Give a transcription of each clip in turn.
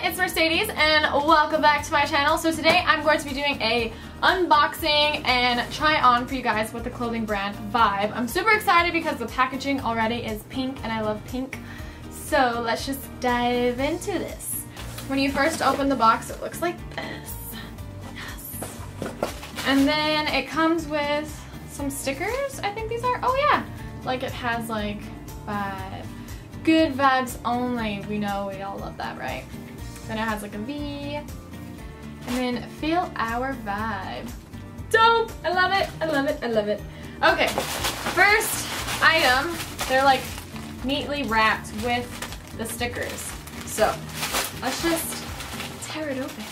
it's Mercedes and welcome back to my channel. So today I'm going to be doing a unboxing and try on for you guys with the clothing brand Vibe. I'm super excited because the packaging already is pink and I love pink. So let's just dive into this. When you first open the box, it looks like this. Yes. And then it comes with some stickers, I think these are. Oh yeah. Like it has like Vibe. Good vibes only. We know we all love that, right? Then it has like a V. And then feel our vibe. Dope! I love it. I love it. I love it. Okay. First item. They're like neatly wrapped with the stickers. So let's just tear it open.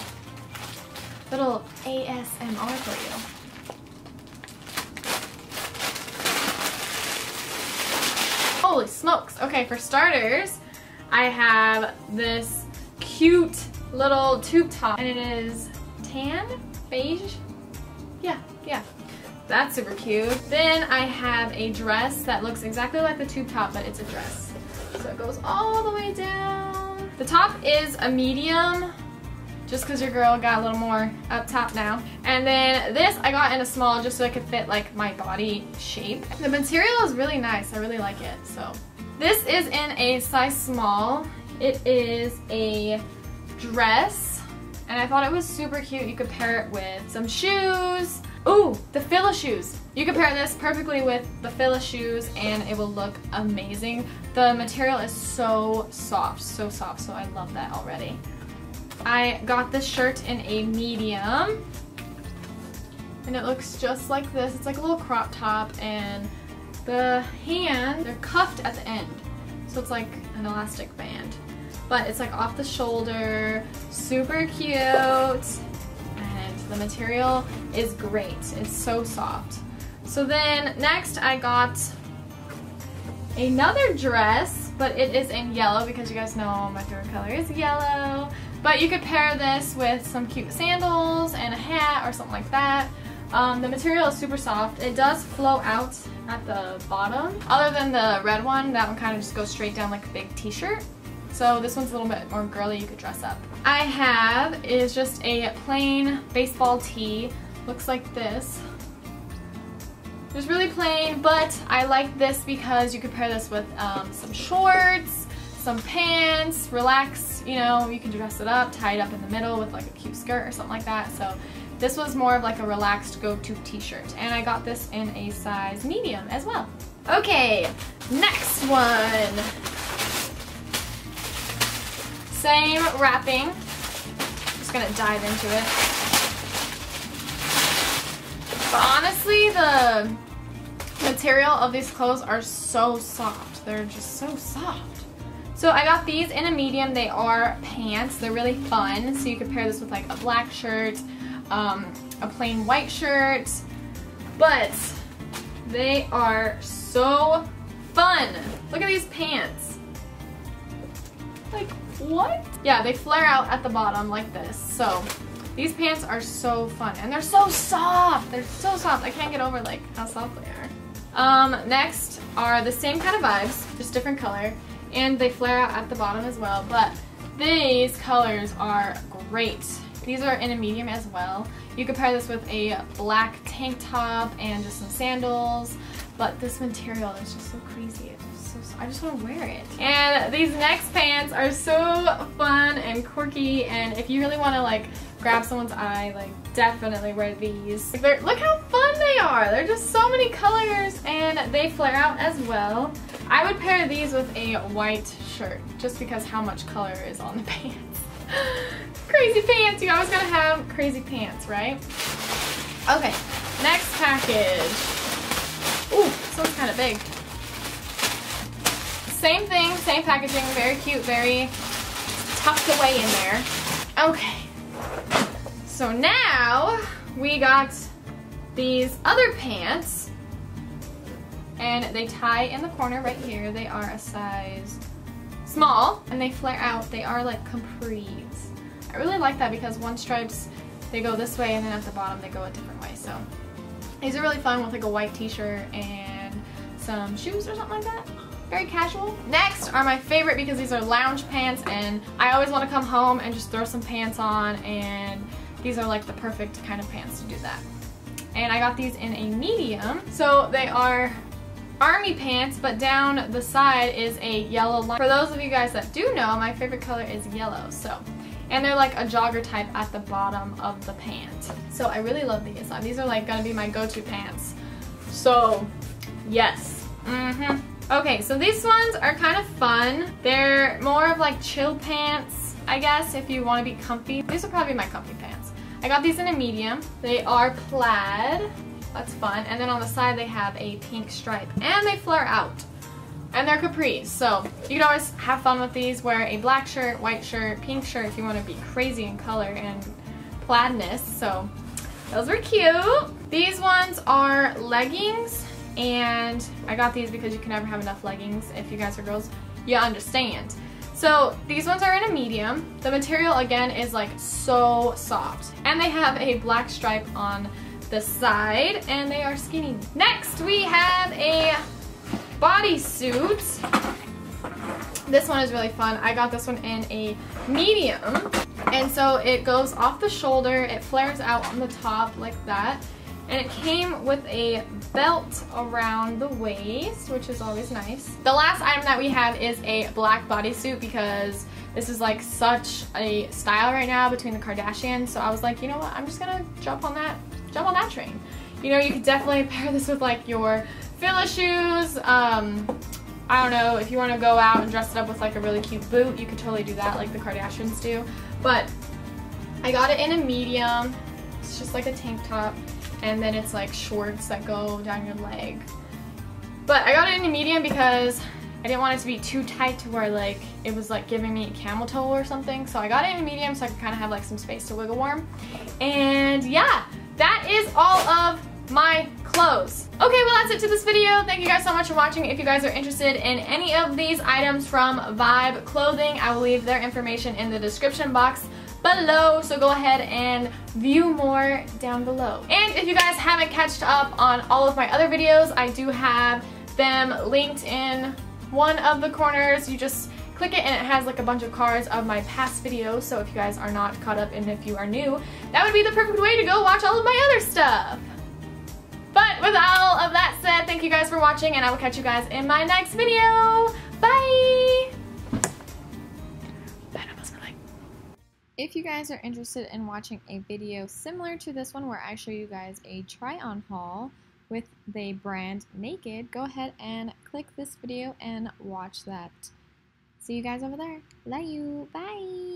Little ASMR for you. Holy smokes. Okay, for starters, I have this cute little tube top and it is tan, beige. Yeah. That's super cute. Then I have a dress that looks exactly like the tube top, but it's a dress. So it goes all the way down. The top is a medium, just because your girl got a little more up top now. And then this I got in a small just so it could fit like my body shape. The material is really nice. I really like it. So this is in a size small. It is a dress and I thought it was super cute. You could pair it with some shoes. Ooh, the Fila shoes. You could pair this perfectly with the Fila shoes and it will look amazing. The material is so soft, so I love that already. I got this shirt in a medium and it looks just like this. It's like a little crop top and the hand, they're cuffed at the end. So it's like an elastic band. But it's like off the shoulder, super cute, and the material is great. It's so soft. So then next I got another dress, but it is in yellow because you guys know my favorite color is yellow. But you could pair this with some cute sandals and a hat or something like that. The material is super soft. It does flow out at the bottom. Other than the red one, that one kind of just goes straight down like a big t-shirt. So this one's a little bit more girly, you could dress up. I have is just a plain baseball tee. Looks like this. Just really plain, but I like this because you could pair this with some shorts, some pants, relax, you know, you can dress it up, tie it up in the middle with like a cute skirt or something like that. So this was more of like a relaxed go-to t-shirt. And I got this in a size medium as well. Okay, next one. Same wrapping. Just gonna dive into it. But honestly, the material of these clothes are so soft. They're just so soft. So I got these in a medium. They are pants. They're really fun. So you could pair this with like a black shirt, a plain white shirt. But they are so fun. Look at these pants. Like, what? Yeah, they flare out at the bottom like this. So these pants are so fun and they're so soft. They're so soft. I can't get over like how soft they are. Next are the same kind of vibes, just different color. And they flare out at the bottom as well, but these colors are great. These are in a medium as well. You could pair this with a black tank top and just some sandals, but this material is just so crazy. It's just so, I just want to wear it. And these next pants are so fun and quirky, and if you really want to like grab someone's eye, like definitely wear these. Look how fun they are. They're just so many colors and they flare out as well. I would pair these with a white shirt just because how much color is on the pants. Crazy pants. You always gotta have crazy pants, right? Okay, next package. Ooh, this one's kind of big. Same thing, same packaging, very cute, very tucked away in there. Okay, so now we got these other pants. And they tie in the corner right here. They are a size small and they flare out. They are like capris. I really like that because one stripes, they go this way and then at the bottom they go a different way. So these are really fun with like a white t-shirt and some shoes or something like that. very casual. Next are my favorite because these are lounge pants, and I always want to come home and just throw some pants on, and these are like the perfect kind of pants to do that. And I got these in a medium. So they are army pants, but down the side is a yellow line. For those of you guys that do know, my favorite color is yellow. And they're like a jogger type at the bottom of the pant. So I really love these. These are like gonna be my go-to pants. So yes. Okay, so these ones are kind of fun. They're more of like chill pants, I guess, if you want to be comfy. These are probably my comfy pants. I got these in a medium. They are plaid. That's fun. And then on the side they have a pink stripe. And they flare out. And they're capris, so you can always have fun with these. Wear a black shirt, white shirt, pink shirt if you want to be crazy in color and plaidness. So those were cute. These ones are leggings, and I got these because you can never have enough leggings. If you guys are girls, you understand. So these ones are in a medium. The material again is like so soft. And they have a black stripe on the side, and they are skinny. Next we have a bodysuit. This one is really fun. I got this one in a medium, and so it goes off the shoulder, it flares out on the top like that, and it came with a belt around the waist, which is always nice. The last item that we have is a black bodysuit because this is like such a style right now between the Kardashians, so I was like, you know what, I'm just gonna jump on that train. You know, you could definitely pair this with like your Fila shoes. I don't know, if you want to go out and dress it up with like a really cute boot, you could totally do that like the Kardashians do. But I got it in a medium. It's just like a tank top, and then it's like shorts that go down your leg. But I got it in a medium because I didn't want it to be too tight to where like it was like giving me camel toe or something. So I got it in a medium so I could kind of have like some space to wiggle warm. And yeah, that is all of my clothes. Okay, well that's it to this video. Thank you guys so much for watching. If you guys are interested in any of these items from Vibe Clothing, I will leave their information in the description box below, so go ahead and view more down below. And if you guys haven't catched up on all of my other videos, I do have them linked in one of the corners. You just click it and it has like a bunch of cards of my past videos, so if you guys are not caught up and if you are new, that would be the perfect way to go watch all of my other stuff. But with all of that said, thank you guys for watching, and I will catch you guys in my next video. Bye! If you guys are interested in watching a video similar to this one where I show you guys a try-on haul with the brand Naked, go ahead and click this video and watch that. See you guys over there. Love you. Bye!